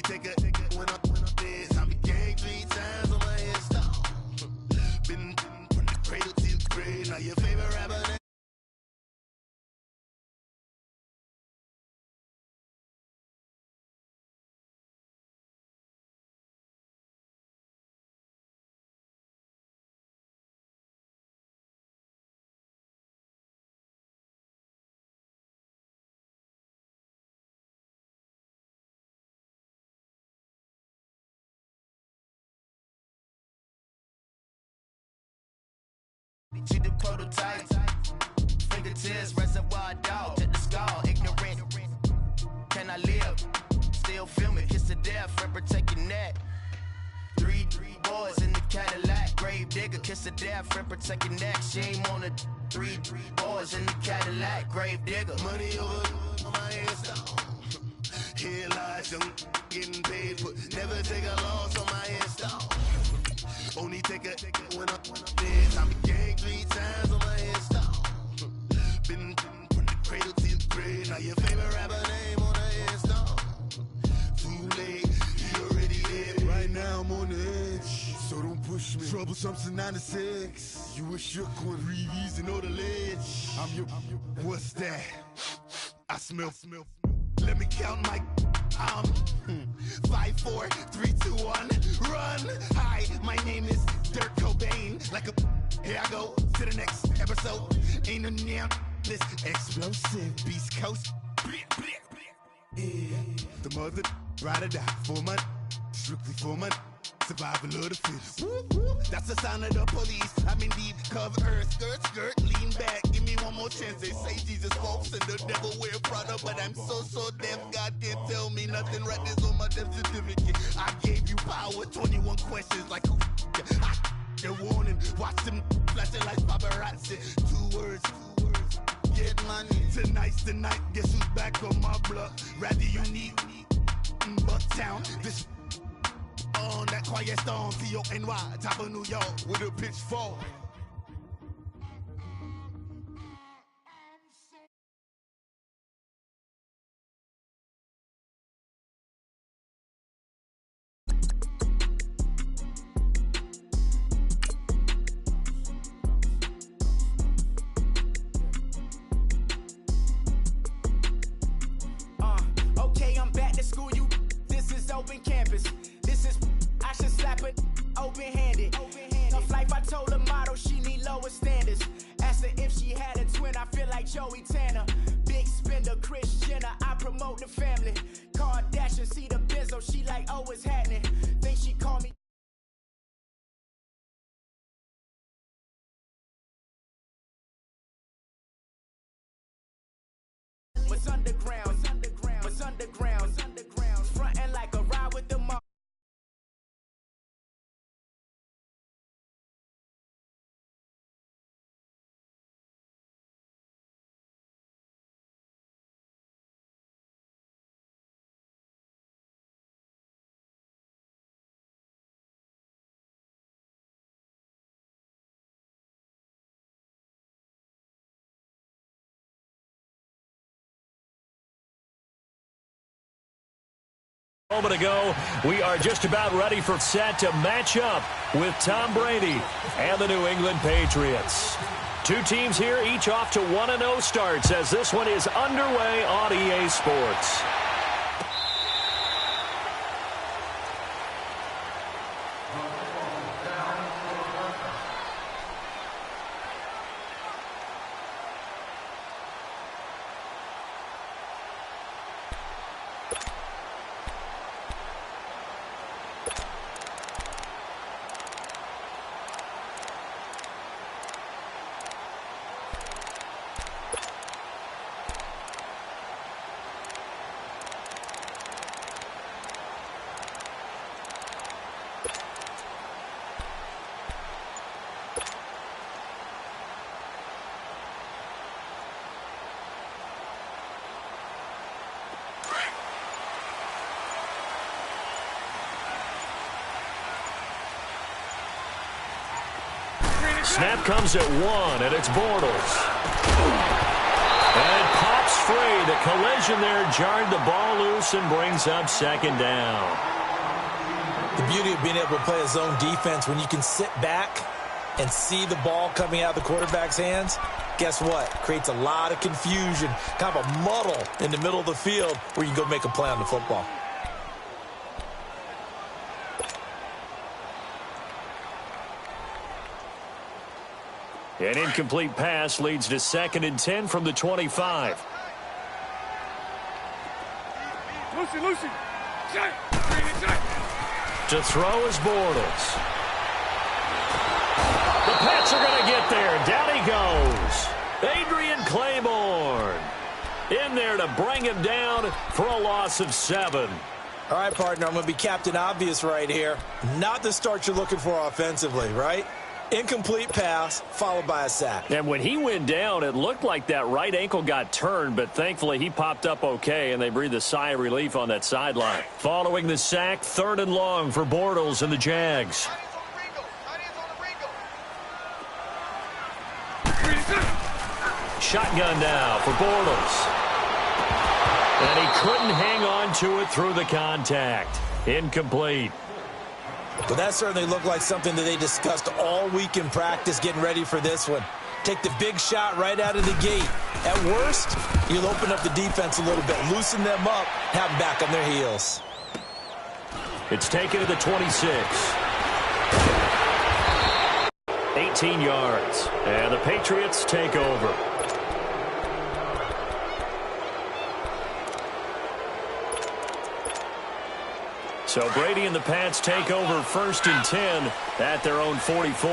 Only take a when I'm dead. I'm gang 3 times on my headstone. Been from the cradle to the grave. Now your favorite rapper. To the prototype, fingertips, reservoir dog, check the skull, ignorant. Can I live? Still film it, kiss to death, friend protect your neck. Three boys in the Cadillac, grave digger, kiss to death, friend protect your neck. Shame on the three boys in the Cadillac, grave digger. Money over on my headstone. Here lies young, getting paid, but never take a loss on my headstone. Only take a when I'm dead. I'm gang 3 times on my headstone. Been from the cradle to the grave. Now your favorite rapper name on the headstone. Too late, he already dead. Right now I'm on the edge, so don't push me. Troublesome to 9 to 6. You a shook one, breathe and know the ledge. I'm your. What's that? I smell. Let me count my. 5, 4, 3, 2, 1, run. Hi, my name is Dirk Cobain. Like a, here I go to the next episode. Ain't no damn this explosive Beast Coast. Yeah. The mother ride or die for money, strictly for money. Survival of the fittest. That's the sound of the police. I'm in deep cover earth, skirt, lean back. Give me one more chance. They say Jesus walks and the devil wear Prada, but I'm so deaf. God can't tell me nothing. Right there's on my death certificate. I gave you power. 21 questions like who? They're warning. Watch them flashing like paparazzi. 2 words. Get money. Tonight's the night. Guess who's back on my block? Rather unique. Bucktown. This. On that quiet storm, T-O-N-Y, top of New York, with a pitchfork. Okay, I'm back to school, you. This is open campus. This is, I should slap it open-handed. Tough life, I told her motto, she need lower standards. Asked her if she had a twin, I feel like Joey Tanner. Big spender, Kris Jenner, I promote the family. Kardashian, see the Benzo, she like, oh, it's happening. Think she call me. What's underground, what's underground, frontin' like a ride with the mom. A moment ago, we are just about ready for set to match up with Tom Brady and the New England Patriots. 2 teams here, each off to 1-0 starts as this one is underway on EA Sports. Snap comes at 1, and it's Bortles. And it pops free. The collision there jarred the ball loose and brings up second down. The beauty of being able to play a zone defense when you can sit back and see the ball coming out of the quarterback's hands, guess what? Creates a lot of confusion, kind of a muddle in the middle of the field where you can go make a play on the football. An incomplete pass leads to 2nd and 10 from the 25. Lucy. To throw is Bortles. The Pats are going to get there. Down he goes. Adrian Claiborne in there to bring him down for a loss of 7. All right, partner, I'm going to be Captain Obvious right here. Not the start you're looking for offensively, right? Incomplete pass, followed by a sack. And when he went down, it looked like that right ankle got turned, but thankfully he popped up okay, and they breathed a sigh of relief on that sideline. Following the sack, 3rd and long for Bortles and the Jags. Shotgun now for Bortles. And he couldn't hang on to it through the contact. Incomplete. But that certainly looked like something that they discussed all week in practice getting ready for this one. Take the big shot right out of the gate. At worst, you'll open up the defense a little bit, loosen them up, have them back on their heels. It's taken to the 26. 18 yards. And the Patriots take over. So Brady and the Pats take over 1st and 10 at their own 44.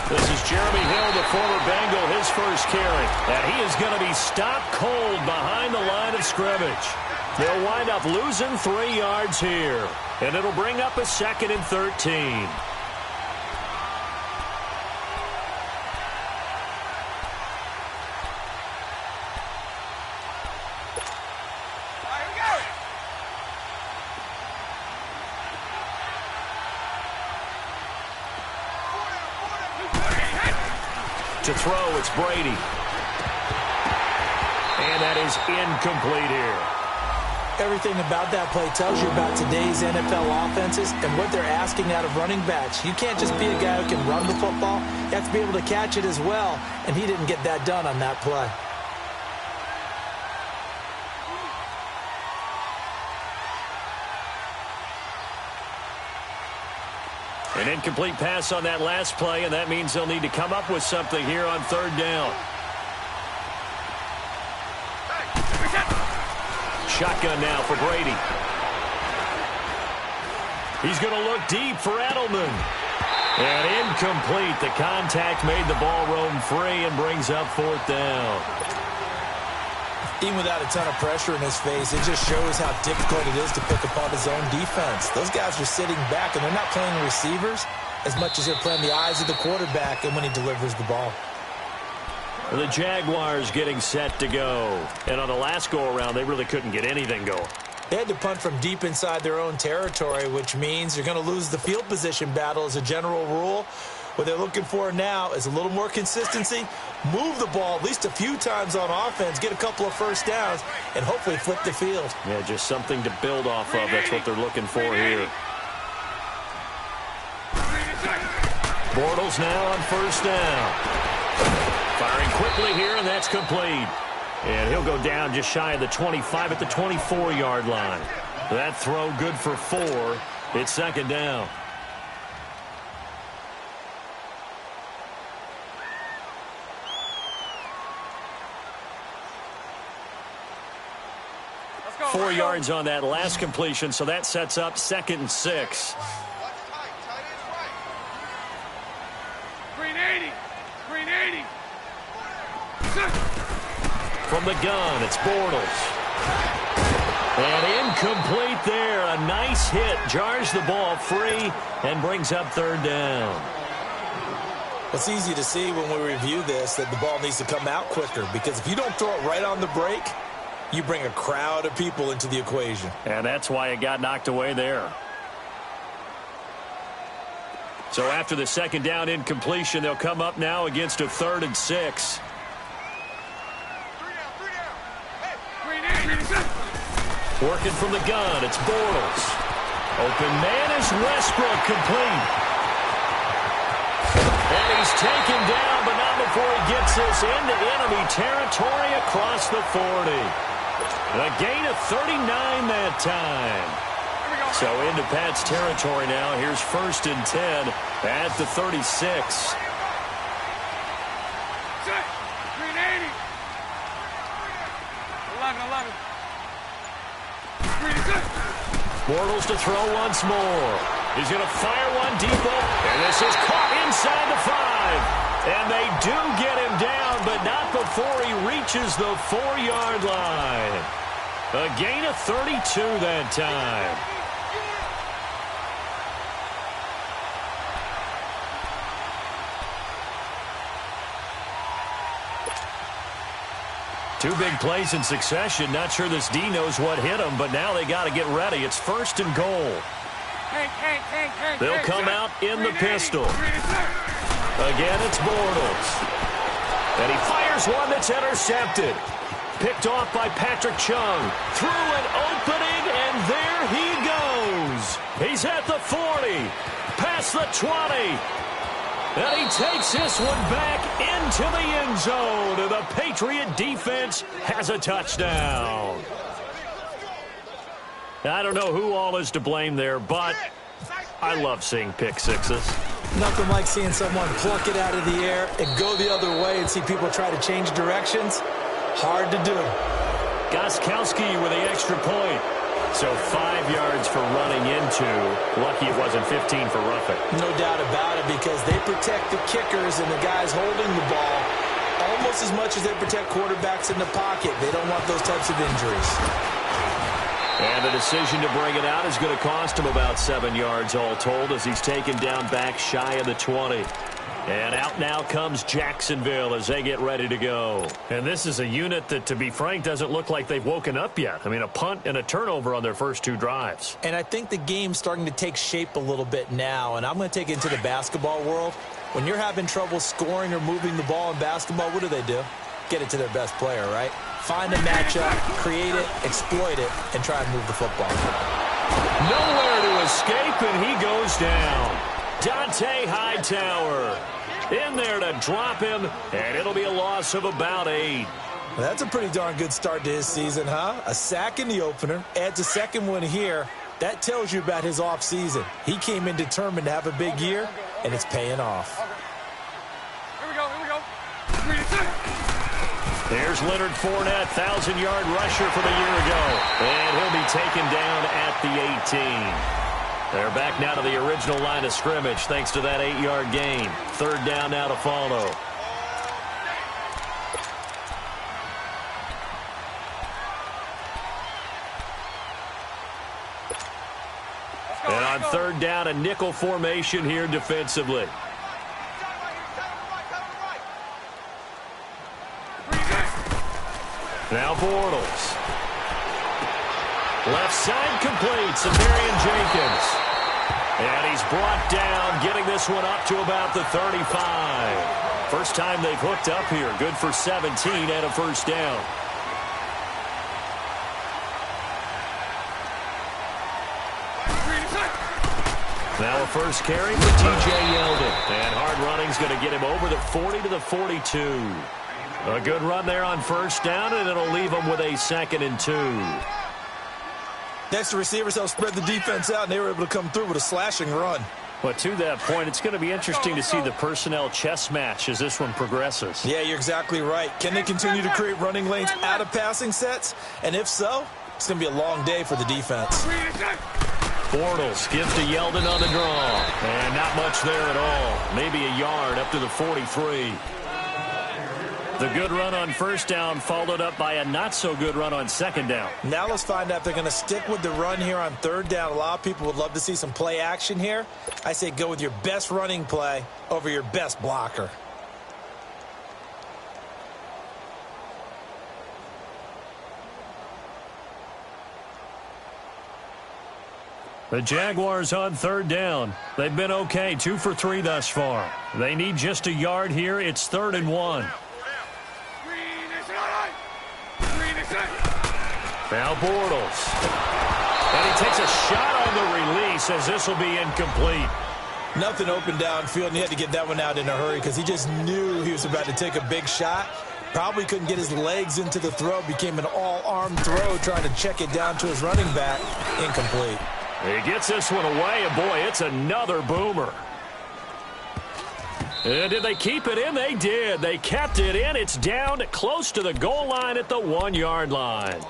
This is Jeremy Hill, the former Bengal, his first carry. And he is going to be stopped cold behind the line of scrimmage. They'll wind up losing 3 yards here. And it'll bring up a 2nd and 13. To throw, it's Brady. And that is incomplete here. Everything about that play tells you about today's NFL offenses and what they're asking out of running backs. You can't just be a guy who can run the football. You have to be able to catch it as well, and he didn't get that done on that play. An incomplete pass on that last play, and that means they'll need to come up with something here on 3rd down. Shotgun now for Brady. He's going to look deep for Edelman. And incomplete. The contact made the ball roam free and brings up 4th down. Even without a ton of pressure in his face, it just shows how difficult it is to pick apart his own defense. Those guys are sitting back, and they're not playing receivers as much as they're playing the eyes of the quarterback and when he delivers the ball. The Jaguars getting set to go. And on the last go-around, they really couldn't get anything going. They had to punt from deep inside their own territory, which means you're going to lose the field position battle as a general rule. What they're looking for now is a little more consistency, move the ball at least a few times on offense, get a couple of first downs, and hopefully flip the field. Yeah, just something to build off of. That's what they're looking for here. Bortles now on 1st down. Firing quickly here, and that's complete. And he'll go down just shy of the 25 at the 24-yard line. That throw good for 4. It's 2nd down. Go, 4 yards on that last completion, so that sets up 2nd and 6. Green 80. Green 80. From the gun, it's Bortles. And incomplete there. A nice hit. Jars the ball free and brings up 3rd down. It's easy to see when we review this that the ball needs to come out quicker, because if you don't throw it right on the break, you bring a crowd of people into the equation. And that's why it got knocked away there. So after the second down incompletion, they'll come up now against a 3rd and 6. Working from the gun, it's Bortles. Open man is Westbrook, complete. And he's taken down, but not before he gets this into enemy territory across the 40. A gain of 39 that time. So into Pat's territory now. Here's 1st and 10 at the 36. Green 80. 11. Bortles to throw once more. He's going to fire one deep open. And this is caught inside the 5. And they do get him down, but not before he reaches the 4-yard line. A gain of 32 that time. Two big plays in succession. Not sure this D knows what hit him, but now they got to get ready. It's 1st and goal. They'll come out in the pistol. Again, it's Bortles. And he fires one that's intercepted. Picked off by Patrick Chung. Through an opening, and there he goes. He's at the 40. Past the 20. And he takes this one back into the end zone. And the Patriot defense has a touchdown. I don't know who all is to blame there, but I love seeing pick sixes. Nothing like seeing someone pluck it out of the air and go the other way and see people try to change directions. Hard to do. Gostkowski with the extra point. So 5 yards for running into. Lucky it wasn't 15 for roughing. No doubt about it, because they protect the kickers and the guys holding the ball almost as much as they protect quarterbacks in the pocket. They don't want those types of injuries. And the decision to bring it out is going to cost him about 7 yards all told, as he's taken down back shy of the 20. And out now comes Jacksonville as they get ready to go. And this is a unit that, to be frank, doesn't look like they've woken up yet. I mean, a punt and a turnover on their first 2 drives. And I think the game's starting to take shape a little bit now. And I'm going to take it into the basketball world. When you're having trouble scoring or moving the ball in basketball, what do? Get it to their best player, right? Find a matchup, create it, exploit it, and try and move the football. Nowhere to escape, and he goes down. Dante Hightower in there to drop him, and it'll be a loss of about 8. Well, that's a pretty darn good start to his season, huh? A sack in the opener, adds a second one here. That tells you about his offseason. He came in determined to have a big year, and it's paying off. Here we go. There's Leonard Fournette, 1,000-yard rusher from a year ago. And he'll be taken down at the 18. They're back now to the original line of scrimmage thanks to that 8-yard gain. 3rd down now to follow. And on 3rd down, a nickel formation here defensively. Now Bortles. Left side complete, Samarian Jenkins. And he's brought down, getting this one up to about the 35. First time they've hooked up here. Good for 17 and a 1st down. Now a first carry for T.J. Yeldon. And hard running's going to get him over the 40 to the 42. A good run there on 1st down, and it'll leave him with a 2nd and 2. Next, the receivers helped spread the defense out, and they were able to come through with a slashing run. But to that point, it's going to be interesting to see the personnel chess match as this one progresses. Yeah, you're exactly right. Can they continue to create running lanes out of passing sets? And if so, it's going to be a long day for the defense. Bortles gives to Yeldon on the draw. And not much there at all. Maybe a yard up to the 43. The good run on 1st down followed up by a not-so-good run on 2nd down. Now let's find out if they're going to stick with the run here on 3rd down. A lot of people would love to see some play action here. I say go with your best running play over your best blocker. The Jaguars on third down. They've been okay, 2 for 3 thus far. They need just a yard here. It's 3rd and 1. Now Bortles. And he takes a shot on the release as this will be incomplete. Nothing open downfield, and he had to get that one out in a hurry because he just knew he was about to take a big shot. Probably couldn't get his legs into the throw. Became an all-arm throw trying to check it down to his running back. Incomplete. He gets this one away, and boy, it's another boomer. And did they keep it in? They did. They kept it in. It's down close to the goal line at the 1-yard line.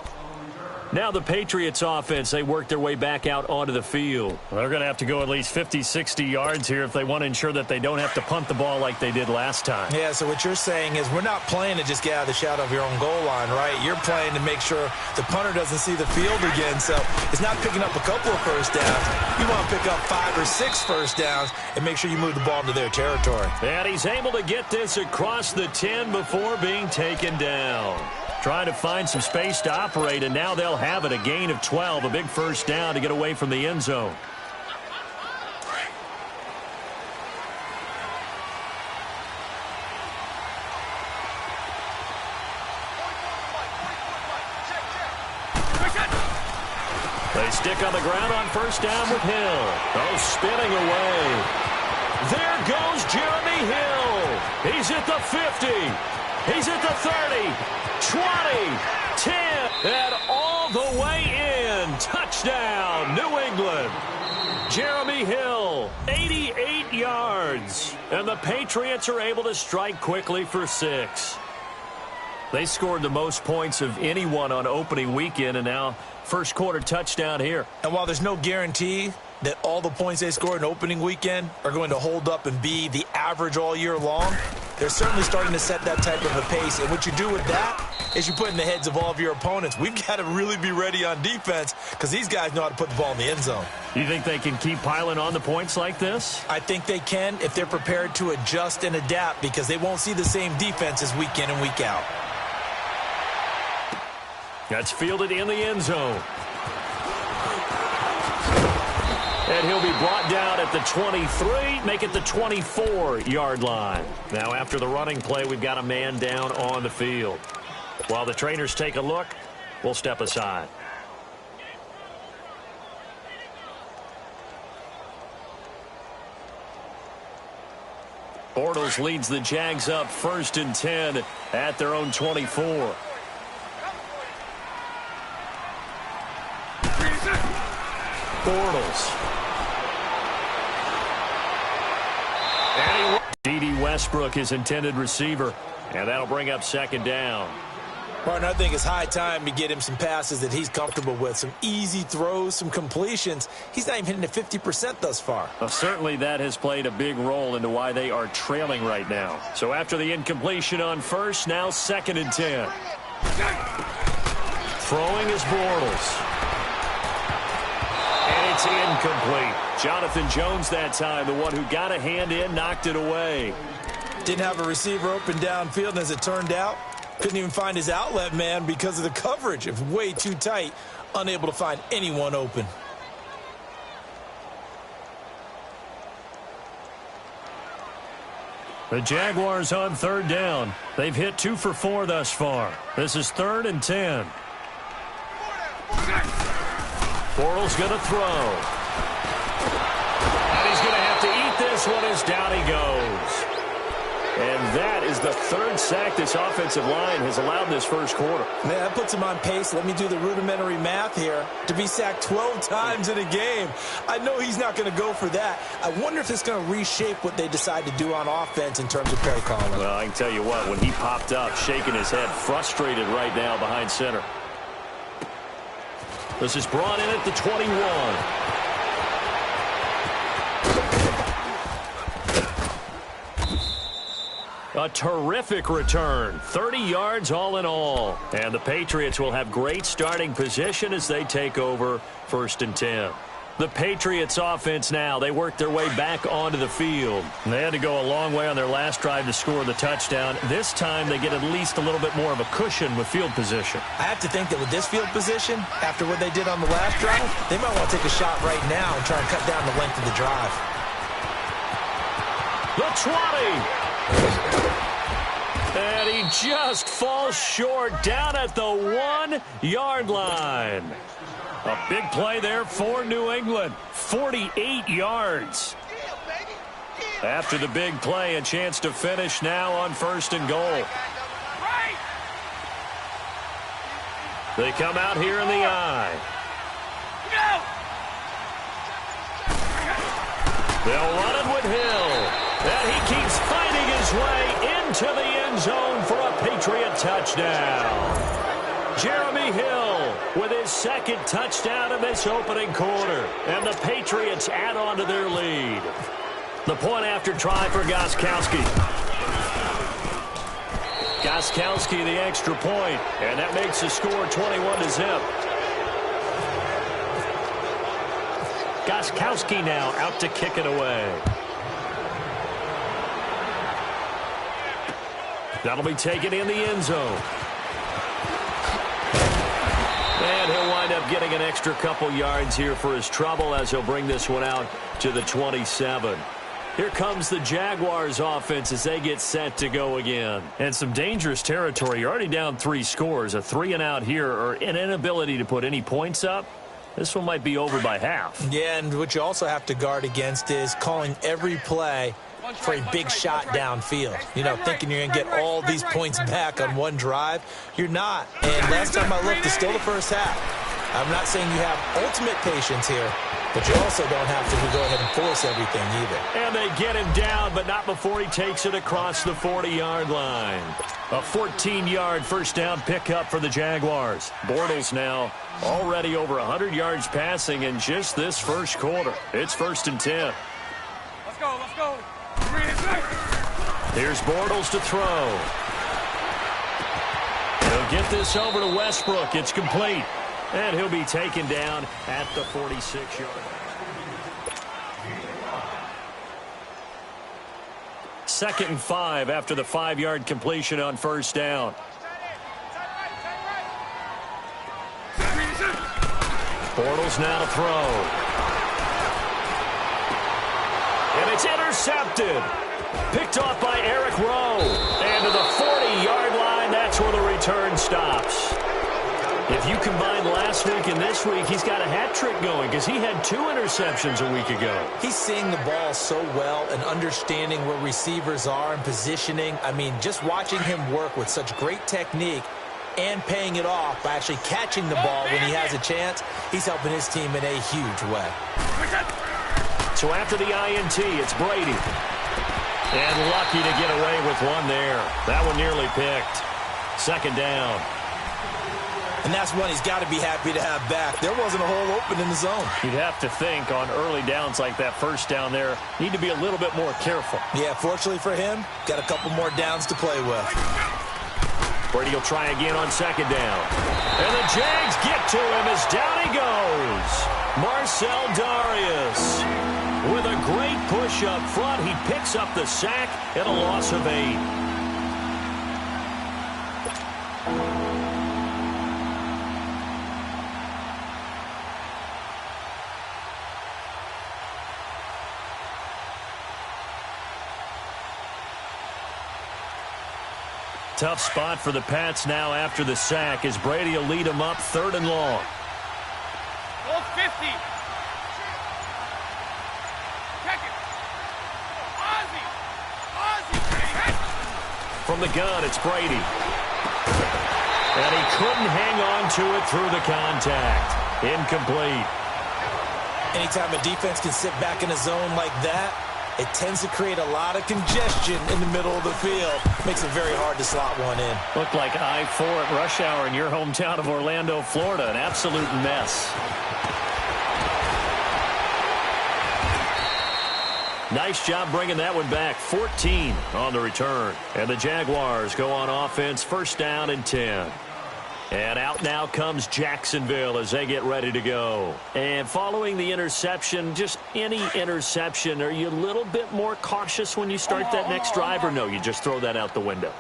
Now the Patriots offense, they work their way back out onto the field. They're going to have to go at least 50, 60 yards here if they want to ensure that they don't have to punt the ball like they did last time. Yeah, so what you're saying is we're not playing to just get out of the shadow of your own goal line, right? You're playing to make sure the punter doesn't see the field again. So it's not picking up a couple of first downs. You want to pick up 5 or 6 first downs and make sure you move the ball into their territory. And he's able to get this across the 10 before being taken down. Trying to find some space to operate, and now they'll have it. A gain of 12, a big first down to get away from the end zone. They stick on the ground on first down with Hill. Oh, spinning away. There goes Jeremy Hill. He's at the 50. He's at the 30. 20, 10, and all the way in. Touchdown, New England. Jeremy Hill, 88 yards. And the Patriots are able to strike quickly for 6. They scored the most points of anyone on opening weekend, and now first quarter touchdown here. And while there's no guarantee that all the points they scored in opening weekend are going to hold up and be the average all year long, they're certainly starting to set that type of a pace. And what you do with that is you put in the heads of all of your opponents, we've got to really be ready on defense because these guys know how to put the ball in the end zone. You think they can keep piling on the points like this? I think they can if they're prepared to adjust and adapt because they won't see the same defenses week in and week out. That's fielded in the end zone. And he'll be brought down at the 23, make it the 24-yard line. Now, after the running play, we've got a man down on the field. While the trainers take a look, we'll step aside. Bortles leads the Jags up 1st and 10 at their own 24. Bortles. D.D. Westbrook, his intended receiver, and that'll bring up 2nd down. Partner, I think it's high time to get him some passes that he's comfortable with, some easy throws, some completions. He's not even hitting at 50% thus far. Well, certainly that has played a big role into why they are trailing right now. So after the incompletion on first, now 2nd and 10. Throwing is Bortles. And it's incomplete. Jonathan Jones that time, the one who got a hand in, knocked it away. Didn't have a receiver open downfield, and as it turned out, couldn't even find his outlet man because of the coverage. It was way too tight, unable to find anyone open. The Jaguars on 3rd down. They've hit 2 for 4 thus far. This is 3rd and 10. Bortles going to throw. And he's going to have to eat this one as down he goes. And that is the 3rd sack this offensive line has allowed in this first quarter. Man, that puts him on pace. Let me do the rudimentary math here. To be sacked 12 times in a game. I know he's not going to go for that. I wonder if it's going to reshape what they decide to do on offense in terms of play calling. Well, I can tell you what, when he popped up, shaking his head, frustrated right now behind center. This is brought in at the 21. A terrific return, 30 yards all in all. And the Patriots will have great starting position as they take over 1st and 10. The Patriots offense now, they work their way back onto the field. They had to go a long way on their last drive to score the touchdown. This time they get at least a little bit more of a cushion with field position. I have to think that with this field position, after what they did on the last drive, they might want to take a shot right now and try and cut down the length of the drive. The 20. And he just falls short down at the 1-yard line. A big play there for New England. 48 yards. After the big play, a chance to finish now on 1st and goal. They come out here in the eye. They'll run it with Hill. And he keeps fighting his way into the end zone for a Patriot touchdown. Jeremy Hill with his 2nd touchdown in this opening quarter. And the Patriots add on to their lead. The point after try for Gostkowski. Gostkowski the extra point. And that makes the score 21-0. Gostkowski now out to kick it away. That'll be taken in the end zone. And he'll wind up getting an extra couple yards here for his trouble as he'll bring this one out to the 27. Here comes the Jaguars offense as they get set to go again. And some dangerous territory. You're already down 3 scores. A 3-and-out here or an inability to put any points up. This one might be over by half. Yeah, and what you also have to guard against is calling every play for a big shot downfield. You know, thinking you're going to get all these points back on one drive. You're not. And last time I looked, it's still the first half. I'm not saying you have ultimate patience here, but you also don't have to go ahead and force everything either. And they get him down, but not before he takes it across the 40-yard line. A 14-yard first down pickup for the Jaguars. Bortles now already over 100 yards passing in just this first quarter. It's 1st and 10. Let's go, let's go. Here's Bortles to throw. He'll get this over to Westbrook. It's complete. And he'll be taken down at the 46-yard line. 2nd and 5 after the 5-yard completion on first down. Bortles now to throw. And it's intercepted. Picked off by Eric Rowe. And to the 40-yard line, that's where the return stops. If you combine last week and this week, he's got a hat trick going because he had 2 interceptions a week ago. He's seeing the ball so well and understanding where receivers are and positioning. I mean, just watching him work with such great technique and paying it off by actually catching the ball when he has a chance, he's helping his team in a huge way. So after the INT, it's Brady. And lucky to get away with one there. That one nearly picked. 2nd down. And that's one he's got to be happy to have back. There wasn't a hole open in the zone. You'd have to think on early downs like that first down there, need to be a little bit more careful. Yeah, fortunately for him, got a couple more downs to play with. Brady will try again on 2nd down. And the Jags get to him as down he goes. Marcel Darius with a great push up front. He picks up the sack and a loss of 8. Tough spot for the Pats now after the sack as Brady will lead them up 3rd and long. Goal 50. Check it. Ozzie. From the gun, it's Brady. And he couldn't hang on to it through the contact. Incomplete. Anytime a defense can sit back in a zone like that, it tends to create a lot of congestion in the middle of the field. Makes it very hard to slot one in. Looked like I-4 at rush hour in your hometown of Orlando, Florida. An absolute mess. Nice job bringing that one back. 14 on the return. And the Jaguars go on offense, 1st down and 10. And out now comes Jacksonville as they get ready to go. And following the interception, just any interception, are you a little bit more cautious when you start that next drive, or no, you just throw that out the window?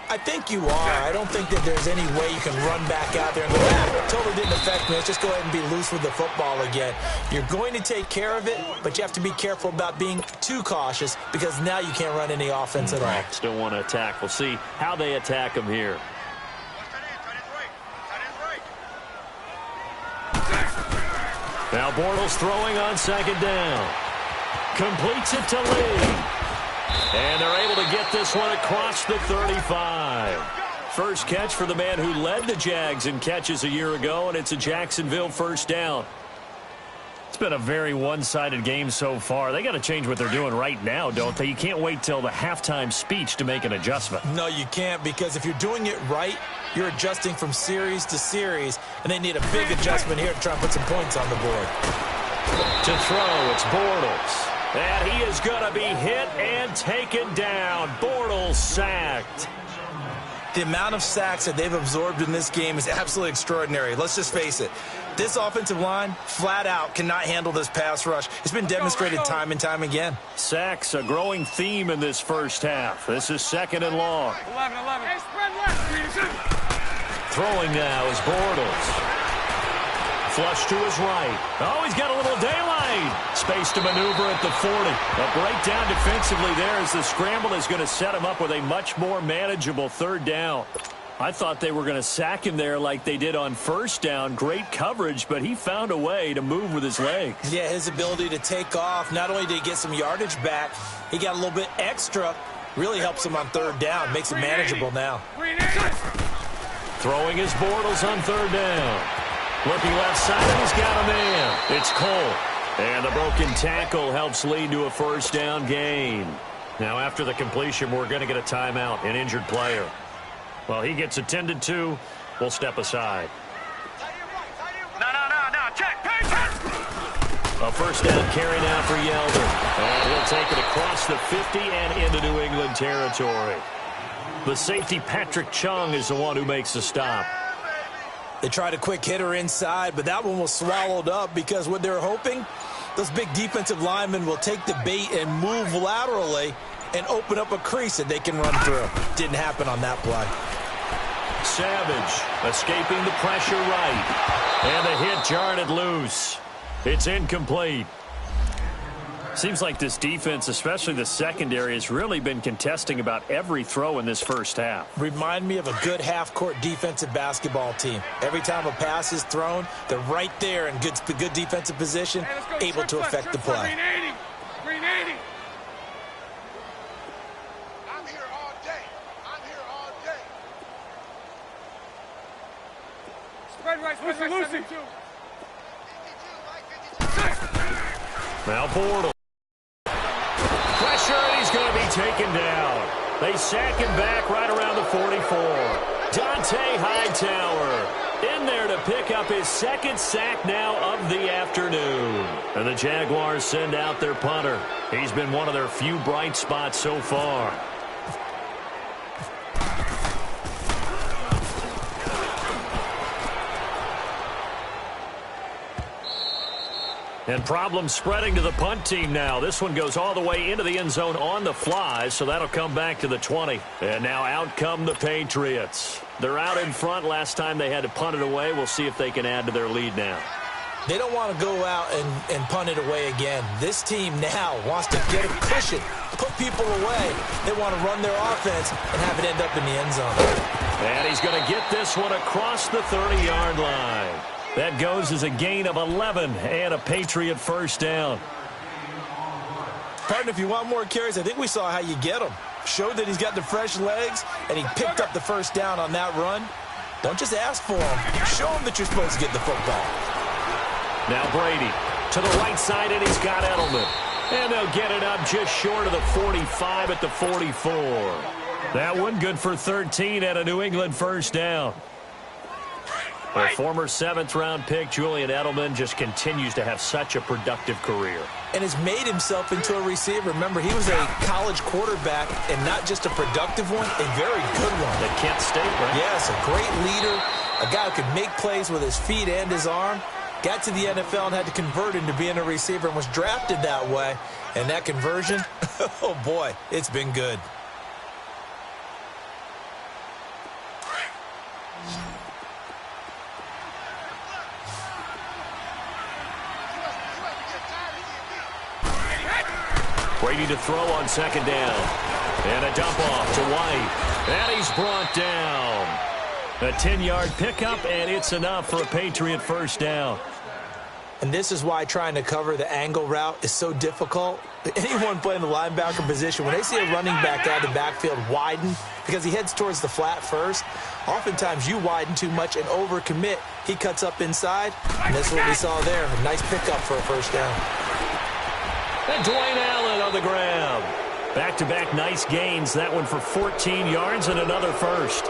I think you are. I don't think that there's any way you can run back out there and go, totally didn't affect me. Let's just go ahead and be loose with the football again. You're going to take care of it, but you have to be careful about being too cautious because now you can't run any offense at all. Still want to attack. We'll see how they attack them here. Now Bortles throwing on second down. Completes it to Lee. And they're able to get this one across the 35. First catch for the man who led the Jags in catches a year ago, and it's a Jacksonville first down. It's been a very one-sided game so far. They got to change what they're doing right now, don't they? You can't wait till the halftime speech to make an adjustment. No, you can't, because if you're doing it right, you're adjusting from series to series, and they need a big adjustment here to try and put some points on the board. To throw, it's Bortles. And he is going to be hit and taken down. Bortles sacked. The amount of sacks that they've absorbed in this game is absolutely extraordinary. Let's just face it. This offensive line, flat out, cannot handle this pass rush. It's been demonstrated time and time again. Sacks, a growing theme in this first half. This is second and long. 11. Hey, spread left. Throwing now is Bortles. Flush to his right. Oh, he's got a little daylight. Space to maneuver at the 40. A breakdown defensively there as the scramble is going to set him up with a much more manageable third down. I thought they were going to sack him there like they did on first down. Great coverage, but he found a way to move with his legs. Yeah, his ability to take off, not only did he get some yardage back, he got a little bit extra. Really helps him on third down. Makes it manageable now. Throwing his Bortles on third down. Looking left side, he's got a man. It's Cole. And the broken tackle helps lead to a first down gain. Now, after the completion, we're going to get a timeout, an injured player. Well, he gets attended to. We'll step aside. No. Check. A first down carry now for Yeldon. And he'll take it across the 50 and into New England territory. The safety, Patrick Chung, is the one who makes the stop. They tried a quick hitter inside, but that one was swallowed up because what they're hoping, those big defensive linemen will take the bait and move laterally and open up a crease that they can run through. Didn't happen on that play. Savage escaping the pressure right. And the hit jarred it loose. It's incomplete. Seems like this defense, especially the secondary, has really been contesting about every throw in this first half. Remind me of a good half-court defensive basketball team. Every time a pass is thrown, they're right there in good defensive position, able to affect the play. Green 80. I'm here all day. Spread right, Lucy. Now Bortles. Pressure, and he's going to be taken down. They sack him back right around the 44. Dante Hightower in there to pick up his second sack now of the afternoon. And the Jaguars send out their punter. He's been one of their few bright spots so far. And problems spreading to the punt team now. This one goes all the way into the end zone on the fly, so that'll come back to the 20. And now out come the Patriots. They're out in front. Last time they had to punt it away. We'll see if they can add to their lead now. They don't want to go out and punt it away again. This team now wants to get it, push it, put people away. They want to run their offense and have it end up in the end zone. And he's going to get this one across the 30-yard line. That goes as a gain of 11 and a Patriot first down. Partner, if you want more carries, I think we saw how you get them. Showed that he's got the fresh legs, and he picked up the first down on that run. Don't just ask for him. Show him that you're supposed to get the football. Now Brady to the right side, and he's got Edelman. And they'll get it up just short of the 45 at the 44. That one good for 13 and a New England first down. Their former seventh-round pick, Julian Edelman, just continues to have such a productive career. And has made himself into a receiver. Remember, he was a college quarterback, and not just a productive one, a very good one. At Kent State, right? Yes, a great leader, A guy who could make plays with his feet and his arm. Got to the NFL and had to convert into being a receiver and was drafted that way. And that conversion, oh boy, it's been good. Brady to throw on second down. And a dump off to White. And he's brought down. A 10-yard pickup, and it's enough for a Patriot first down. And this is why trying to cover the angle route is so difficult. Anyone playing the linebacker position, when they see a running back out of the backfield widen, because he heads towards the flat first, oftentimes you widen too much and overcommit. He cuts up inside, and that's what we saw there. A nice pickup for a first down. And Dwayne Allen on the ground. Back-to-back nice gains. That one for 14 yards and another first.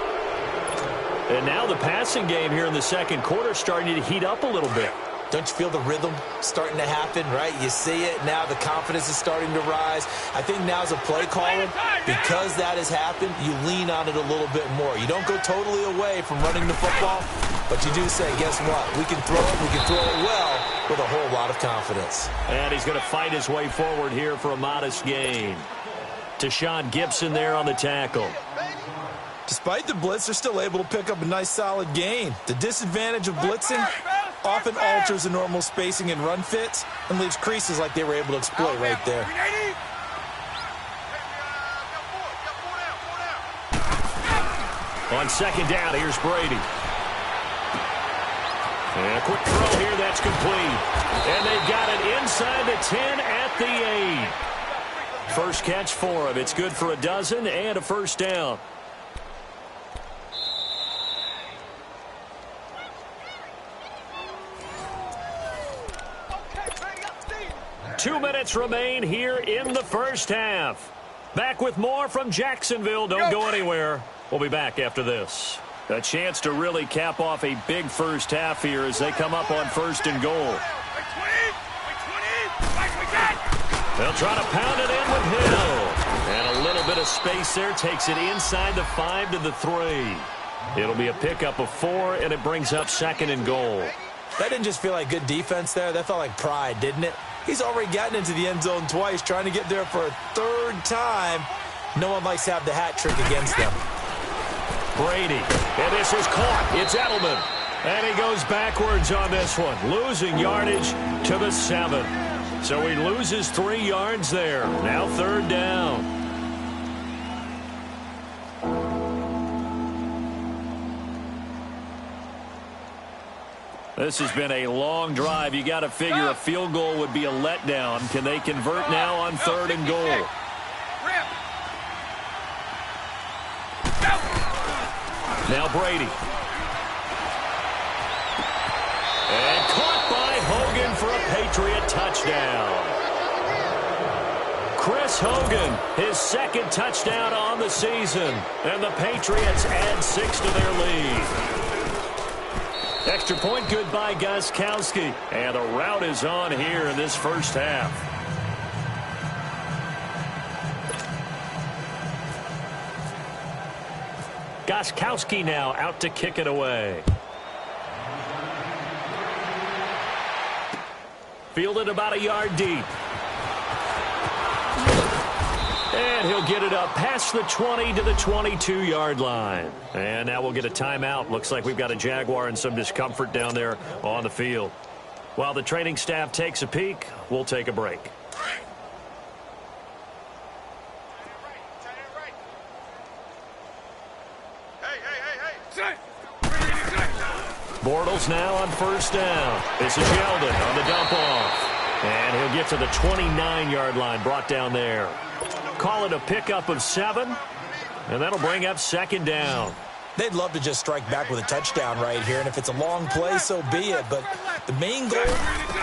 And now the passing game here in the second quarter starting to heat up a little bit. Don't you feel the rhythm starting to happen, right? You see it. Now the confidence is starting to rise. I think now as a play caller, because that has happened, you lean on it a little bit more. You don't go totally away from running the football, but you do say, guess what? We can throw it. We can throw it well with a whole lot of confidence. And he's going to fight his way forward here for a modest gain. Tashawn Gibson there on the tackle. Despite the blitz, they're still able to pick up a nice solid gain. The disadvantage of blitzing often alters the normal spacing and run fits and leaves creases like they were able to exploit right there. On second down, here's Brady. And a quick throw here, that's complete. And they've got it inside the 10 at the 8. First catch for him. It's good for a dozen and a first down. 2 minutes remain here in the first half. Back with more from Jacksonville. Don't go anywhere. We'll be back after this. A chance to really cap off a big first half here as they come up on first and goal. They'll try to pound it in with Hill. And a little bit of space there takes it inside the 5 to the 3. It'll be a pickup of 4, and it brings up second and goal. That didn't just feel like good defense there. That felt like pride, didn't it? He's already gotten into the end zone twice, trying to get there for a third time. No one likes to have the hat trick against them. Brady, and this is caught. It's Edelman. And he goes backwards on this one, losing yardage to the 7. So he loses 3 yards there. Now third down. This has been a long drive. You got to figure a field goal would be a letdown. Can they convert now on third and goal? Now Brady. And caught by Hogan for a Patriot touchdown. Chris Hogan, his second touchdown on the season. And the Patriots add 6 to their lead. Extra point good by Gostkowski. And the route is on here in this first half. Gostkowski now out to kick it away. Fielded about a yard deep. And he'll get it up past the 20 to the 22-yard line. And now we'll get a timeout. Looks like we've got a Jaguar and some discomfort down there on the field. While the training staff takes a peek, we'll take a break. Bortles now on first down. This is Yeldon on the dump off. And he'll get to the 29-yard line, brought down there. Call it a pickup of 7, and that'll bring up second down. They'd love to just strike back with a touchdown right here, and if it's a long play, so be it. But the main goal,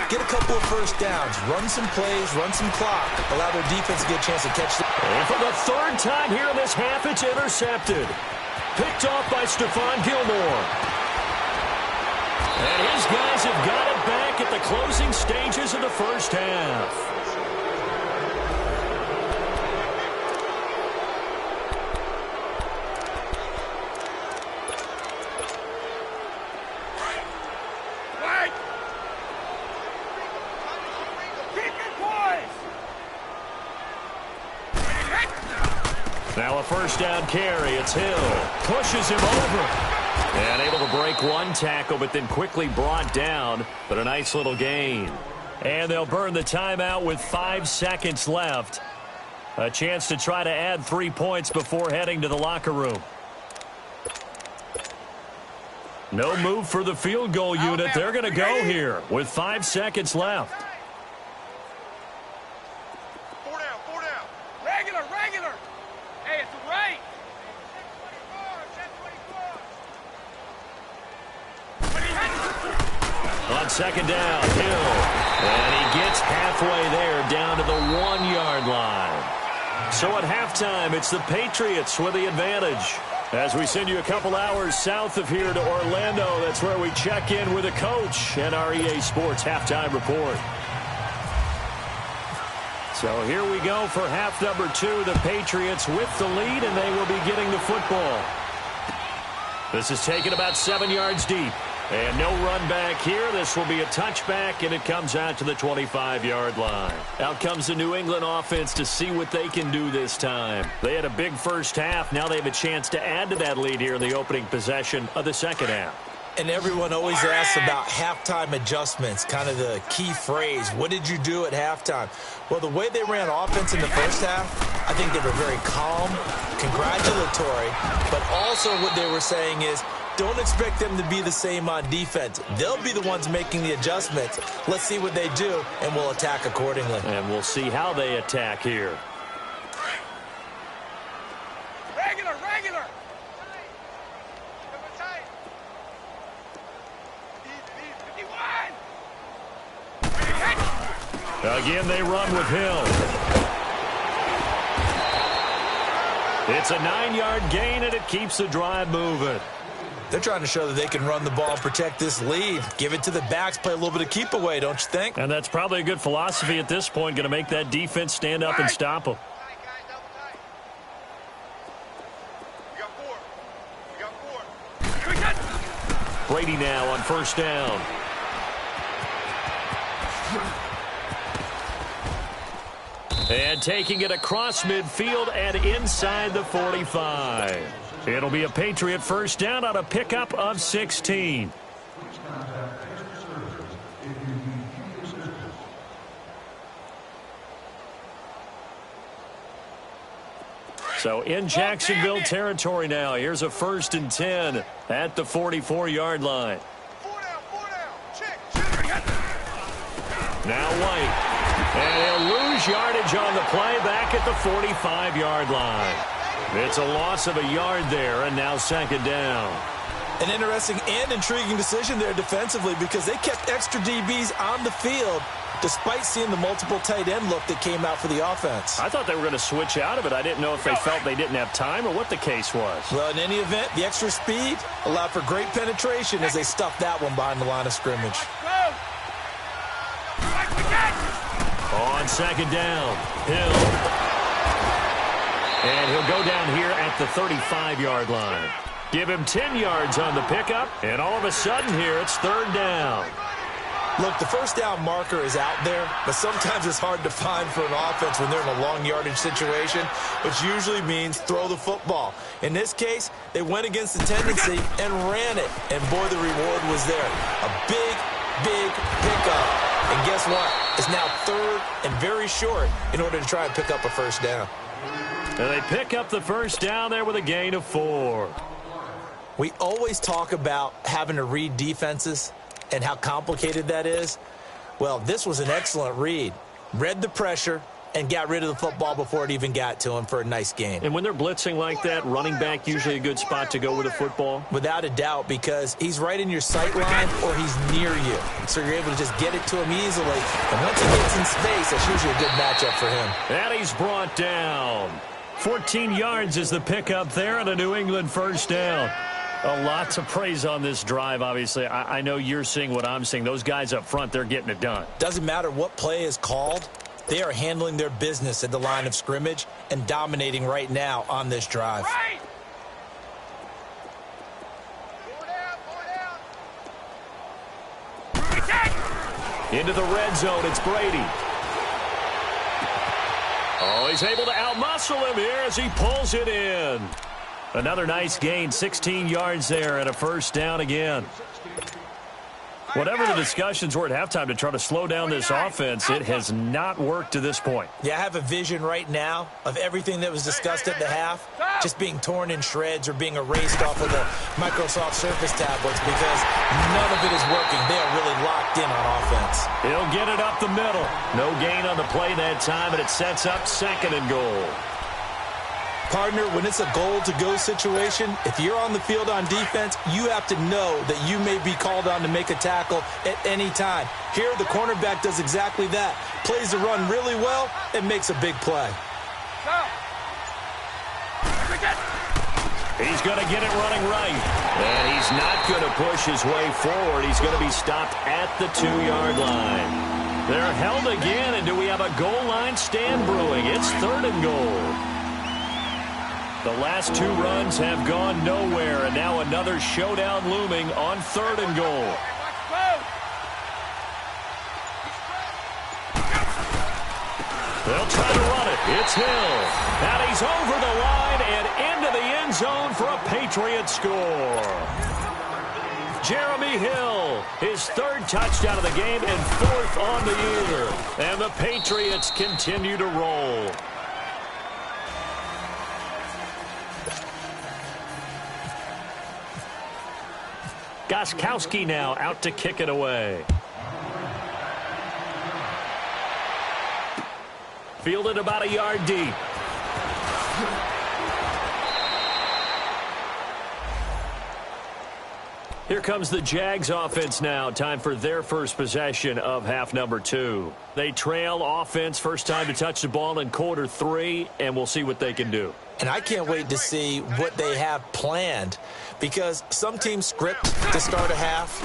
get a couple of first downs, run some plays, run some clock, allow their defense to get a chance to catch the... And for the third time here in this half, it's intercepted. Picked off by Stephon Gilmore. And his guys have got it back at the closing stages of the first half. Now a first down carry. It's Hill. Pushes him over. And able to break one tackle, but then quickly brought down. But a nice little gain. And they'll burn the timeout with 5 seconds left. A chance to try to add 3 points before heading to the locker room. No move for the field goal unit. They're going to go here with 5 seconds left. 4 down, 4 down. Regular, regular. Hey, it's a right. 24. On second down, Hill. And he gets halfway there down to the 1-yard line. So at halftime, it's the Patriots with the advantage. As we send you a couple hours south of here to Orlando, that's where we check in with the coach and our EA Sports halftime report. So here we go for half number 2. The Patriots with the lead, and they will be getting the football. This is taken about 7 yards deep. And no run back here. This will be a touchback, and it comes out to the 25-yard line. Out comes the New England offense to see what they can do this time. They had a big first half. Now they have a chance to add to that lead here in the opening possession of the second half. And everyone always asks about halftime adjustments, kind of the key phrase. What did you do at halftime? Well, the way they ran offense in the first half, I think they were very calm, congratulatory, but also what they were saying is, don't expect them to be the same on defense. They'll be the ones making the adjustments. Let's see what they do, and we'll attack accordingly. And we'll see how they attack here. Regular, regular. Again, they run with Hill. It's a 9-yard gain, and it keeps the drive moving. They're trying to show that they can run the ball and protect this lead. Give it to the backs, play a little bit of keep away, don't you think? And that's probably a good philosophy at this point, going to make that defense stand up and stop them. We got 4. Brady now on first down. And taking it across midfield and inside the 45. It'll be a Patriot first down on a pickup of 16. So in Jacksonville territory now. Here's a 1st and 10 at the 44-yard line. 4 down, 4 down. Check. Now White. And he'll lose yardage on the play back at the 45-yard line. It's a loss of a yard there, and now second down. An interesting and intriguing decision there defensively because they kept extra DBs on the field despite seeing the multiple tight end look that came out for the offense. I thought they were going to switch out of it. I didn't know if they felt they didn't have time or what the case was. Well, in any event, the extra speed allowed for great penetration as they stuffed that one behind the line of scrimmage. On second down, Hill. And he'll go down here at the 35-yard line. Give him 10 yards on the pickup, and all of a sudden here it's third down. Look, the first down marker is out there, but sometimes it's hard to find for an offense when they're in a long yardage situation, which usually means throw the football. In this case, they went against the tendency and ran it, and boy, the reward was there. A big, big pickup. And guess what? It's now third and very short in order to try and pick up a first down. And they pick up the first down there with a gain of 4. We always talk about having to read defenses and how complicated that is. Well, this was an excellent read. Read the pressure and got rid of the football before it even got to him for a nice gain. And when they're blitzing like that, running back usually a good spot to go with the football? Without a doubt, because he's right in your sight line or he's near you. So you're able to just get it to him easily. And once he gets in space, that's usually a good matchup for him. And he's brought down. 14 yards is the pickup there and a New England first down. A lot to praise on this drive, obviously. I know you're seeing what I'm seeing. Those guys up front, they're getting it done. Doesn't matter what play is called. They are handling their business at the line of scrimmage and dominating right now on this drive. Right. 4 down, 4 down. Into the red zone, it's Brady. Oh, he's able to outmuscle him here as he pulls it in. Another nice gain, 16 yards there and a first down again. Whatever the discussions were at halftime to try to slow down this offense, it has not worked to this point. Yeah, I have a vision right now of everything that was discussed at the half just being torn in shreds or being erased off of the Microsoft Surface tablets because none of it is working. They are really locked in on offense. He'll get it up the middle. No gain on the play that time, and it sets up 2nd and goal. Partner, when it's a goal-to-go situation, if you're on the field on defense, you have to know that you may be called on to make a tackle at any time. Here, the cornerback does exactly that. Plays the run really well and makes a big play. He's going to get it running right. And he's not going to push his way forward. He's going to be stopped at the 2-yard line. They're held again, and do we have a goal line stand brewing? It's 3rd and goal. The last 2 runs have gone nowhere, and now another showdown looming on 3rd and goal. They'll try to run it. It's Hill. And he's over the line and into the end zone for a Patriot score. Jeremy Hill, his 3rd touchdown of the game and 4th on the year. And the Patriots continue to roll. Gostkowski now out to kick it away. Fielded about a yard deep. Here comes the Jags offense now. Time for their first possession of half number 2. They trail offense, first time to touch the ball in quarter 3, and we'll see what they can do. And I can't wait to see what they have planned because some teams script to start a half.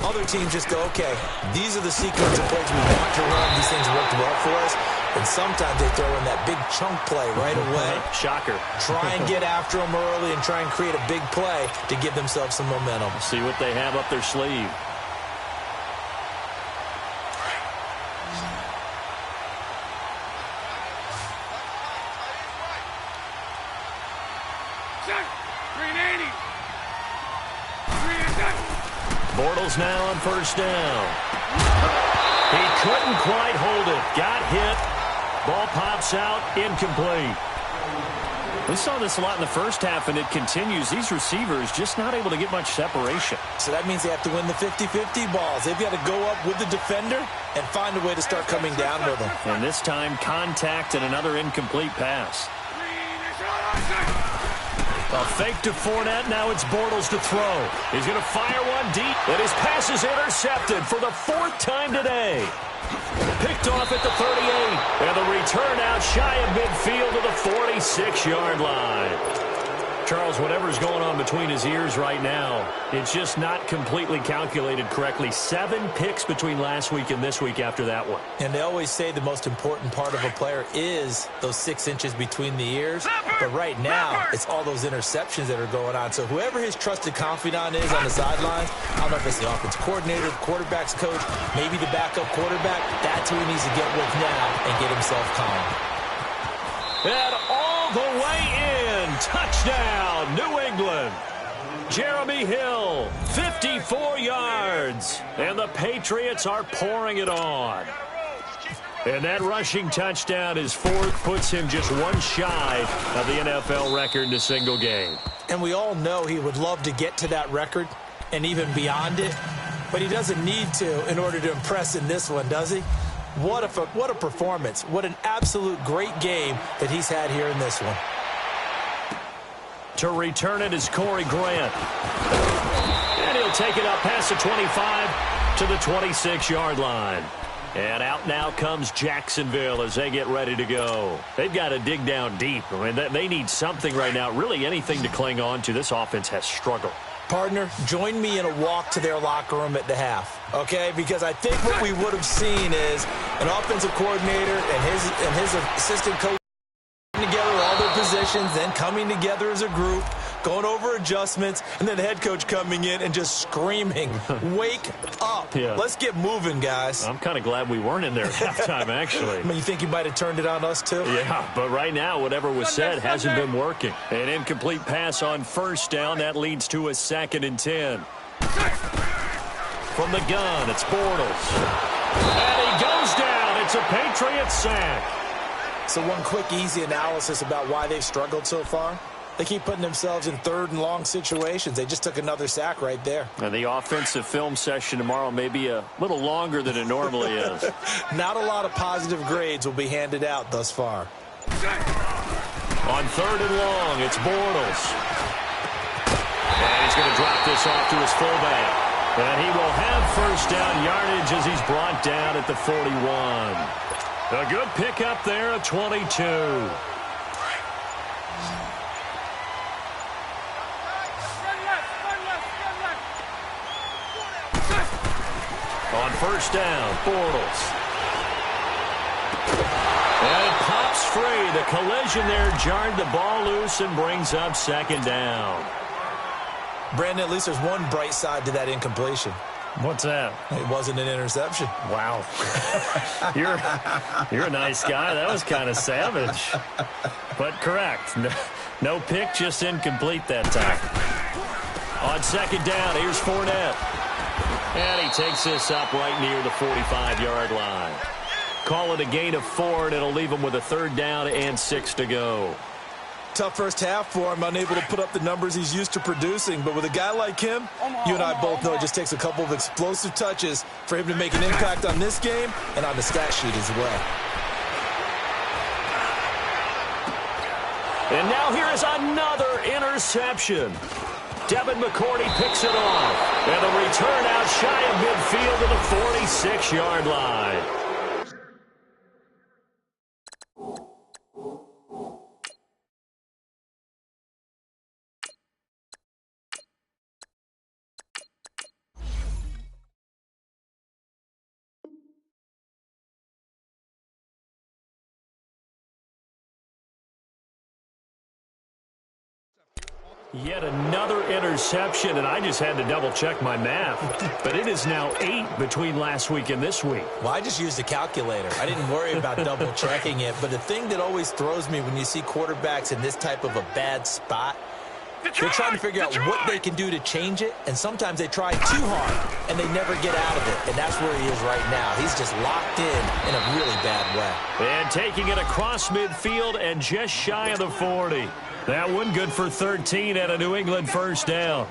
Other teams just go, okay, these are the sequence of plays we want to run. These things worked well for us. And sometimes they throw in that big chunk play right away. Shocker. Try and get after them early and try and create a big play to give themselves some momentum. See what they have up their sleeve. Bortles now on first down. He couldn't quite hold it. Got hit. Ball pops out. Incomplete. We saw this a lot in the first half, and it continues. These receivers just not able to get much separation. So that means they have to win the 50-50 balls. They've got to go up with the defender and find a way to start coming down with them. And this time, contact and another incomplete pass. A fake to Fournette. Now it's Bortles to throw. He's going to fire one deep, and his pass is intercepted for the 4th time today. Picked off at the 38, and the return out shy of midfield to the 46-yard line. Charles, whatever's going on between his ears right now, it's just not completely calculated correctly. 7 picks between last week and this week after that one. And they always say the most important part of a player is those 6 inches between the ears. But right now, it's all those interceptions that are going on. So whoever his trusted confidant is on the sidelines, I don't know if it's the offensive coordinator, the quarterback's coach, maybe the backup quarterback, that's who he needs to get with now and get himself calm. And all the way in, touchdown, New England. Jeremy Hill, 54 yards, and the Patriots are pouring it on. And that rushing touchdown is 4th, puts him just one shy of the NFL record in a single game. And we all know he would love to get to that record and even beyond it, but he doesn't need to in order to impress in this one, does he? What a performance. What an absolute great game that he's had here in this one. To return it is Corey Grant. And he'll take it up past the 25 to the 26-yard line. And out now comes Jacksonville as they get ready to go. They've got to dig down deep. I mean, they need something right now, really anything to cling on to. This offense has struggled. Partner, join me in a walk to their locker room at the half, okay? Because I think what we would have seen is an offensive coordinator and his assistant coach together all their positions, then coming together as a group, going over adjustments, and then the head coach coming in and just screaming, wake up. Yeah. Let's get moving, guys. I'm kind of glad we weren't in there at halftime, actually. I mean, you think you might have turned it on us, too? Yeah, but right now, whatever was said hasn't been working. An incomplete pass on first down. That leads to a 2nd and 10. From the gun, it's Bortles. And he goes down. It's a Patriots sack. So one quick, easy analysis about why they've struggled so far. They keep putting themselves in 3rd and long situations. They just took another sack right there. And the offensive film session tomorrow may be a little longer than it normally is. Not a lot of positive grades will be handed out thus far. On 3rd and long, it's Bortles. And he's going to drop this off to his fullback. And he will have first down yardage as he's brought down at the 41. A good pickup there at 22. On first down, Bortles. And it pops free. The collision there jarred the ball loose and brings up 2nd down. Brandon, at least there's one bright side to that incompletion. What's that? It wasn't an interception. Wow. You're a nice guy. That was kind of savage. But correct. No pick, just incomplete that time. On 2nd down, here's Fournette. And he takes this up right near the 45-yard line. Call it a gain of 4, and it'll leave him with a 3rd down and 6 to go. Tough first half for him, unable to put up the numbers he's used to producing. But with a guy like him, you and I both know it just takes a couple of explosive touches for him to make an impact on this game and on the stat sheet as well. And now here is another interception. Devin McCourty picks it off. And the return out shy of midfield to the 46-yard line. Yet another interception, and I just had to double-check my math. But it is now 8 between last week and this week. Well, I just used a calculator. I didn't worry about double-checking it. But the thing that always throws me when you see quarterbacks in this type of a bad spot, they're trying to figure out what they can do to change it, and sometimes they try too hard, and they never get out of it. And that's where he is right now. He's just locked in a really bad way. And taking it across midfield and just shy of the 40. That one good for 13 at a New England first down.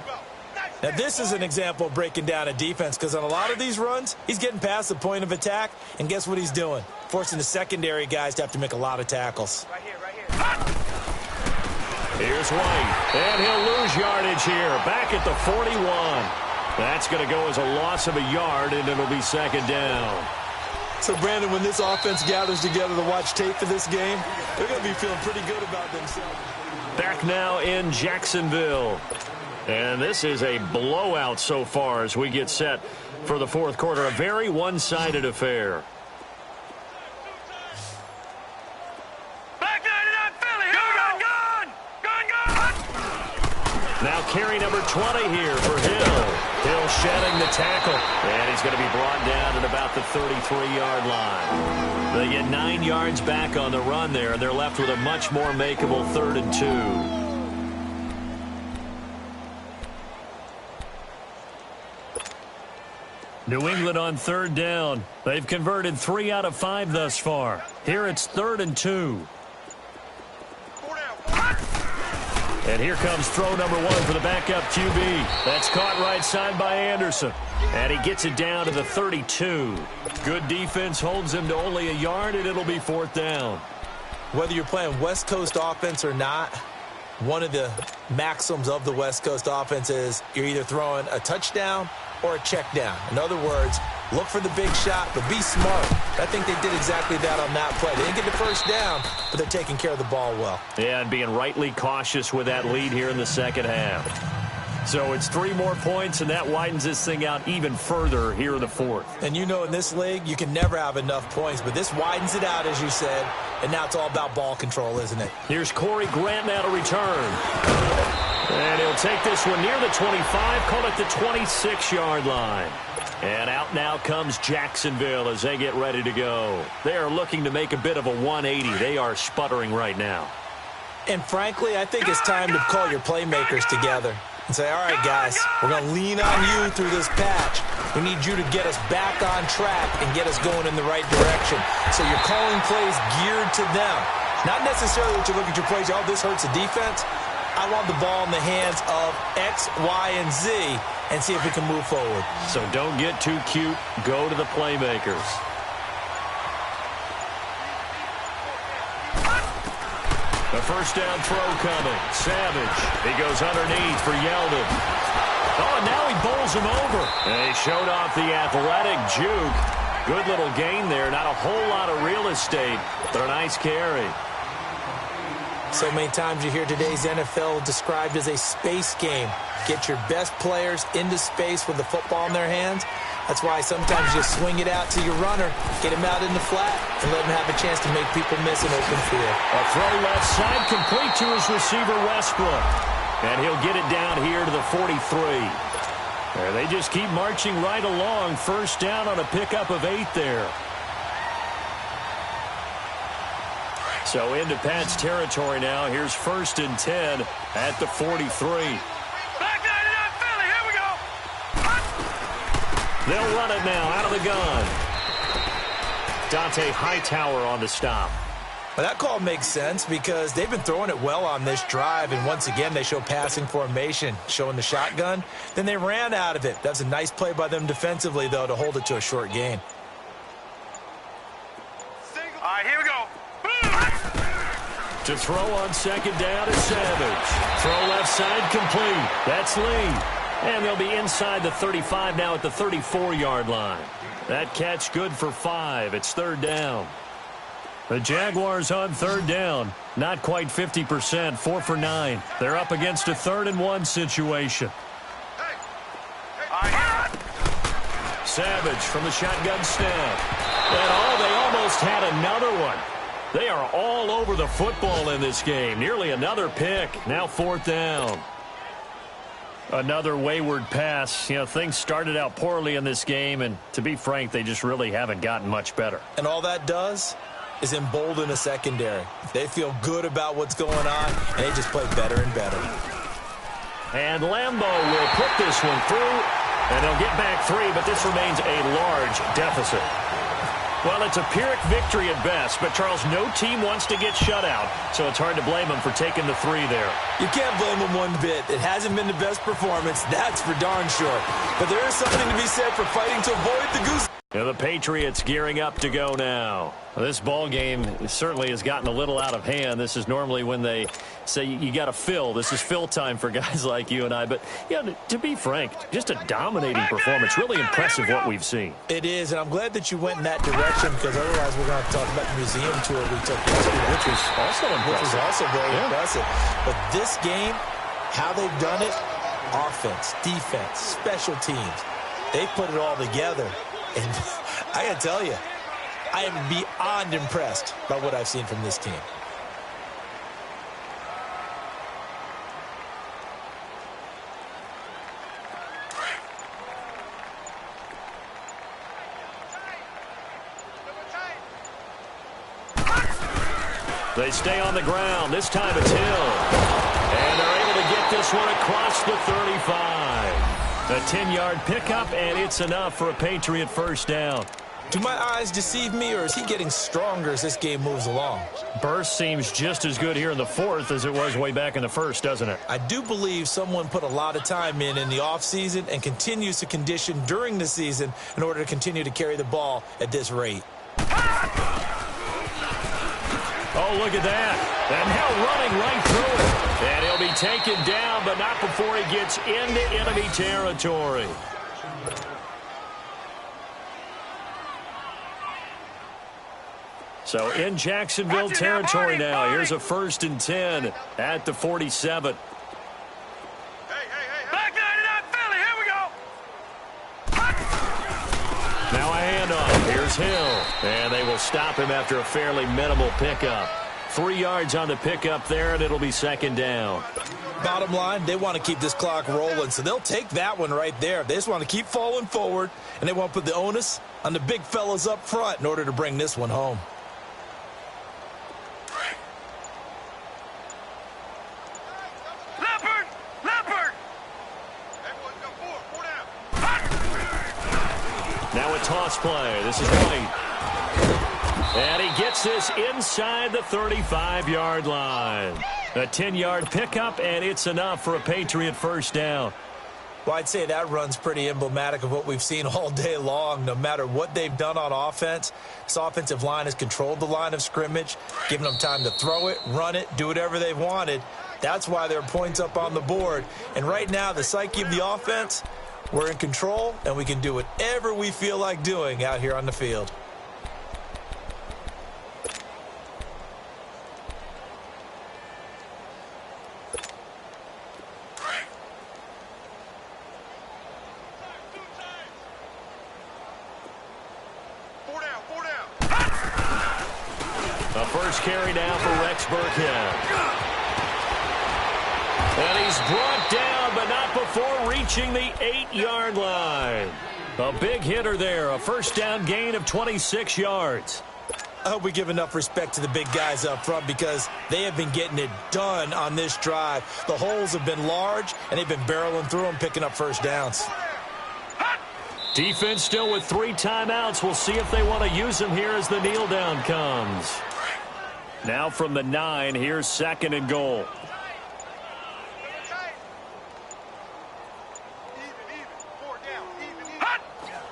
Now, this is an example of breaking down a defense, because on a lot of these runs, he's getting past the point of attack, and guess what he's doing? Forcing the secondary guys to have to make a lot of tackles. Right here. Here's White, and he'll lose yardage here, back at the 41. That's going to go as a loss of a yard, and it'll be 2nd down. So, Brandon, when this offense gathers together to watch tape for this game, they're going to be feeling pretty good about themselves. Back now in Jacksonville. And this is a blowout so far as we get set for the 4th quarter. A very one-sided affair. Back 99 Philly. Gun. Now carry number 20 here for Hill. Hill shedding the tackle. And he's going to be brought down at about the 33-yard line. They get 9 yards back on the run there, and they're left with a much more makeable 3rd and 2. New England on 3rd down. They've converted 3 out of 5 thus far. Here it's 3rd and 2. And here comes throw number 1 for the backup QB. That's caught right side by Anderson. And he gets it down to the 32. Good defense holds him to only a yard, and it'll be 4th down. Whether you're playing West Coast offense or not, one of the maxims of the West Coast offense is you're either throwing a touchdown or a check down. In other words, look for the big shot, but be smart. I think they did exactly that on that play. They didn't get the first down, but they're taking care of the ball well. Yeah, and being rightly cautious with that lead here in the 2nd half. So it's 3 more points, and that widens this thing out even further here in the 4th. And you know in this league, you can never have enough points, but this widens it out, as you said, and now it's all about ball control, isn't it? Here's Corey Grant now to return. And he'll take this one near the 25, call it the 26-yard line. And out now comes Jacksonville as they get ready to go. They are looking to make a bit of a 180. They are sputtering right now. And frankly, I think it's time to call your playmakers together and say, all right, guys, we're going to lean on you through this patch. We need you to get us back on track and get us going in the right direction. So you're calling plays geared to them. Not necessarily that you look at your plays, oh, this hurts the defense. I want the ball in the hands of X, Y, and Z and see if we can move forward. So don't get too cute. Go to the playmakers. The first down throw coming. Savage. He goes underneath for Yeldon. Oh, and now he bowls him over. And he showed off the athletic juke. Good little gain there. Not a whole lot of real estate, but a nice carry. So many times you hear today's NFL described as a space game. Get your best players into space with the football in their hands. That's why sometimes you swing it out to your runner, get him out in the flat, and let him have a chance to make people miss an open field. A throw left side complete to his receiver, Westbrook. And he'll get it down here to the 43. There, they just keep marching right along. First down on a pickup of 8 there. So into Pat's territory now. Here's 1st and 10 at the 43. Back 99 Philly, here we go. They'll run it now out of the gun. Dante Hightower on the stop. Well, that call makes sense because they've been throwing it well on this drive, and once again they show passing formation, showing the shotgun. Then they ran out of it. That's a nice play by them defensively, though, to hold it to a short gain. All right, here we go. To throw on 2nd down is Savage. Throw left side complete. That's Lee. And they'll be inside the 35 now at the 34-yard line. That catch good for 5. It's 3rd down. The Jaguars on 3rd down. Not quite 50%. 4 for 9. They're up against a 3rd and 1 situation. Savage from the shotgun snap. And they almost had another one. They are all over the football in this game. Nearly another pick. Now 4th down. Another wayward pass. You know, things started out poorly in this game, and to be frank, they just really haven't gotten much better. And all that does is embolden a secondary. They feel good about what's going on, and they just play better and better. And Lambeau will put this one through, and they'll get back 3, but this remains a large deficit. Well, it's a Pyrrhic victory at best, but, Charles, no team wants to get shut out, so it's hard to blame them for taking the 3 there. You can't blame them one bit. It hasn't been the best performance, that's for darn sure. But there is something to be said for fighting to avoid the goose. Now the Patriots gearing up to go now. Well, this ball game certainly has gotten a little out of hand. This is normally when they say you got to fill. This is fill time for guys like you and I. But, you know, to be frank, just a dominating performance. Really impressive what we've seen. It is, and I'm glad that you went in that direction because otherwise we're going to have to talk about the museum tour we took yesterday. Which was also impressive. Which was also very impressive. But this game, how they've done it, offense, defense, special teams, they've put it all together. And I got to tell you, I am beyond impressed by what I've seen from this team. They stay on the ground. This time it's Hill. And they're able to get this one across the 35. A 10-yard pickup, and it's enough for a Patriot first down. Do my eyes deceive me, or is he getting stronger as this game moves along? Burst seems just as good here in the 4th as it was way back in the 1st, doesn't it? I do believe someone put a lot of time in the offseason and continues to condition during the season in order to continue to carry the ball at this rate. Oh, look at that. And now running right through it. And he'll be taken down, but not before he gets into enemy territory. So in Jacksonville territory now. Here's a 1st and 10 at the 47. Back 99 Philly, here we go. Now a handoff. Here's Hill. And they will stop him after a fairly minimal pickup. 3 yards on the pickup there, and it'll be second down. Bottom line, they want to keep this clock rolling, so they'll take that one right there. They just want to keep falling forward, and they want to put the onus on the big fellas up front in order to bring this one home. Now a toss play. This is White. And he gets this inside the 35-yard line. A 10-yard pickup, and it's enough for a Patriot first down. Well, I'd say that run's pretty emblematic of what we've seen all day long. No matter what they've done on offense, this offensive line has controlled the line of scrimmage, giving them time to throw it, run it, do whatever they've wanted. That's why there are points up on the board. And right now, the psyche of the offense, we're in control, and we can do whatever we feel like doing out here on the field. A first carry now for Rex Burkhead. And he's brought down, but not before reaching the 8-yard line. A big hitter there, a first down gain of 26 yards. I hope we give enough respect to the big guys up front because they have been getting it done on this drive. The holes have been large, and they've been barreling through them, picking up first downs. Defense still with 3 timeouts. We'll see if they want to use them here as the kneel down comes. Now from the 9, here's second and goal.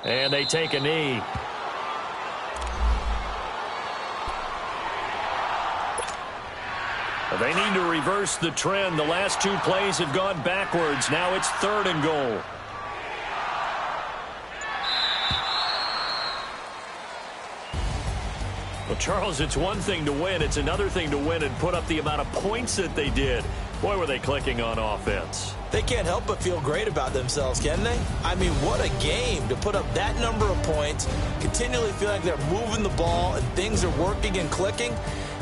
And they take a knee. They need to reverse the trend. The last 2 plays have gone backwards. Now it's third and goal. Well, Charles, it's one thing to win. It's another thing to win and put up the amount of points that they did. Boy, were they clicking on offense. They can't help but feel great about themselves, can they? I mean, what a game to put up that number of points, continually feel like they're moving the ball and things are working and clicking.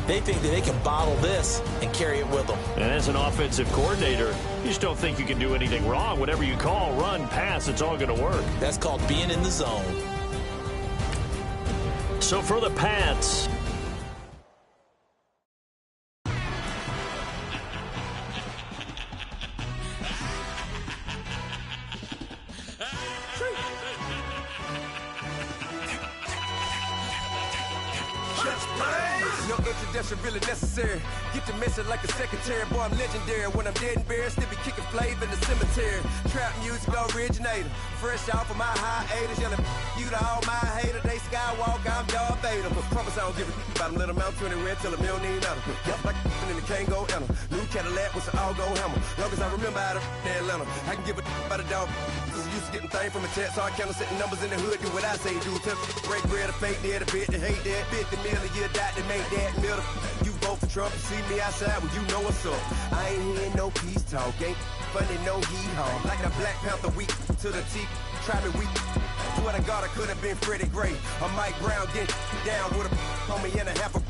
They think that they can bottle this and carry it with them. And as an offensive coordinator, you just don't think you can do anything wrong. Whatever you call, run, pass, it's all going to work. That's called being in the zone. So for the Pats, no introduction really necessary. Get the message like a secretary. Boy, I'm legendary. When I'm dead and buried, still be kicking flavor in the cemetery. Trap music originator. Fresh off of my hiatus. Yelling you to all my haters. They skywalk, I'm Darth Vader. Promise I don't give a about them. Let them out 20 red till a million need matter. Yep, like in the Kango enter. New Cadillac with an all-go hammer. Long as I remember out of Atlanta. I can give a about a dog. Used to getting things from a text, so I count setting numbers in the hood. Do what I say, do. Break bread or fake dead, a bit to hate that. 50 million, you die to make that middle. You vote for Trump, you see me outside, well, you know what's up. I ain't hearing no peace talk, ain't funny, no hee-haw. Like the Black Panther, weak to the teeth. Try me weak. Swear to God, I could have been Freddie Gray. Or Mike Brown, get down with a homie and a half a.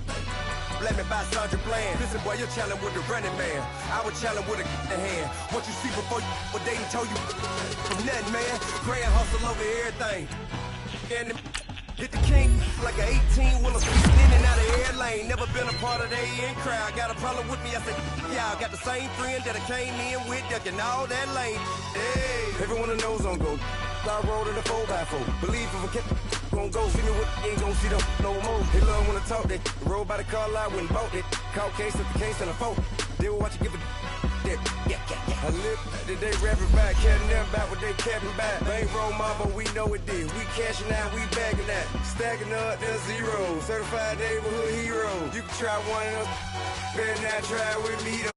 Let me buy Sandra Bland. Listen, boy, you're challenging with the running man. I was challenging with a hand. What you see before you, what they told you from nothing, man. Grand hustle over everything. And hit the king like an 18-wheeler in and out of air lane. Never been a part of the in crowd. Got a problem with me, I said, yeah, I got the same friend that I came in with, ducking all that lane. Hey, everyone that knows on go. I rolled in a 4x4. Believe if I kept gon' go, see me with ain't gon' see them no more. They love when I talk, they roll by the car lot when bought it. Call case at the case and a phone. They will watch you give a that. Yeah. I live that they rapping back, catching them back what they capping back. Bankroll mob, but we know it did. We cashing out, we bagging that. Stacking up, there's zero. Certified neighborhood hero. You can try one of them. Better not try with me.